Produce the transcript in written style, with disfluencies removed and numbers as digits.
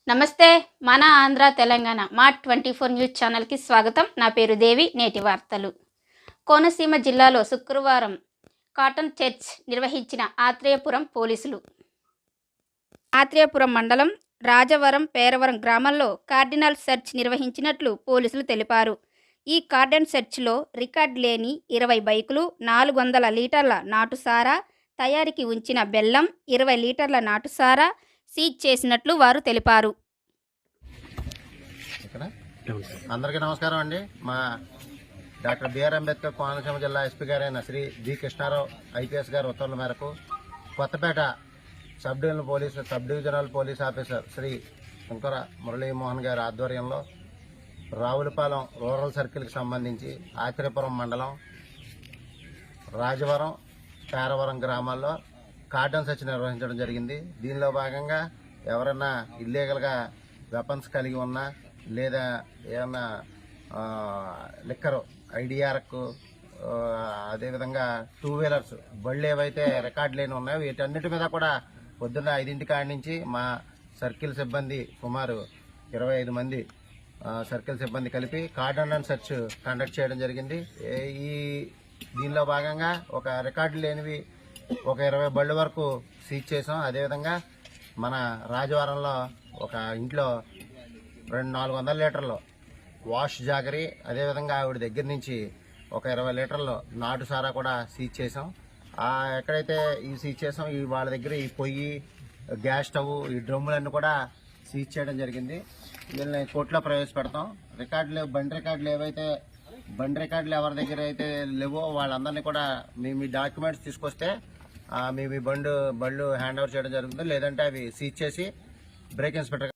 నమస్తే. మన ఆంధ్ర తెలంగాణ మా 24 న్యూస్ ఛానల్కి స్వాగతం. నా పేరు దేవి. నేటి వార్తలు. కోనసీమ జిల్లాలో శుక్రవారం కాటన్ చర్చ్ నిర్వహించిన ఆత్రేయపురం పోలీసులు. ఆత్రేయపురం మండలం రాజవరం పేరవరం గ్రామాల్లో కార్డినల్ సెర్చ్ నిర్వహించినట్లు పోలీసులు తెలిపారు. ఈ కార్డన్ సెర్చ్లో రికార్డు లేని 20 బైకులు, 400 లీటర్ల నాటుసారా, తయారీకి ఉంచిన బెల్లం, 20 లీటర్ల నాటుసారా సీజ్ చేసినట్లు వారు తెలిపారు. అందరికీ నమస్కారం అండి. మా డాక్టర్ బిఆర్ అంబేద్కర్ కోనసీమ జిల్లా ఎస్పీ గారైన శ్రీ జి కృష్ణారావు ఐపీఎస్ గారి ఉత్తర్వుల మేరకు Kothapeta sub divisional police officer Shri Shankara Muralimohan గారి ఆధ్వర్యంలో రావులపాలెం రూరల్ సర్కిల్కి సంబంధించి ఆత్రేయపురం మండలం రాజవరం పేరవరం గ్రామాల్లో కార్డన్ సెర్చ్ నిర్వహించడం జరిగింది. దీనిలో భాగంగా ఎవరైనా ఇల్లీగల్గా వెపన్స్ కలిగి ఉన్నా లేదా ఏమన్నా లిక్కరు ఐడిఆర్కు అదేవిధంగా 2 వీలర్స్ బళ్ళు ఏవైతే రికార్డు లేని ఉన్నాయో వీటన్నిటి మీద కూడా పొద్దున్న 5 కాడి నుంచి మా సర్కిల్ సిబ్బంది సుమారు 25 మంది సర్కిల్ సిబ్బంది కలిపి కార్డన్ సెర్చ్ కండక్ట్ చేయడం జరిగింది. దీనిలో భాగంగా ఒక రికార్డు లేనివి ఒక 20 బళ్ళు వరకు సీజ్ చేసాం. అదేవిధంగా మన రాజవారంలో ఒక ఇంట్లో 400 లీటర్లు వాష్ జాగరీ, అదేవిధంగా ఆవిడ దగ్గర నుంచి ఒక 20 లీటర్లు నాటు సారా కూడా సీజ్ చేసాం. ఎక్కడైతే ఈ సీజ్ చేసాం వాళ్ళ దగ్గర ఈ పొయ్యి, గ్యాస్ స్టవ్, ఈ డ్రమ్ములన్నీ కూడా సీజ్ చేయడం జరిగింది. వీళ్ళని కోర్టులో ప్రవేశపెడతాం. బండి రికార్డులు ఎవరి దగ్గర అయితే లేవో వాళ్ళందరినీ కూడా మీ డాక్యుమెంట్స్ తీసుకొస్తే మీ బళ్ళు హ్యాండ్ ఓవర్ చేయడం జరుగుతుంది. లేదంటే అవి సీజ్ చేసి బ్రేక్ ఇన్స్పెక్టర్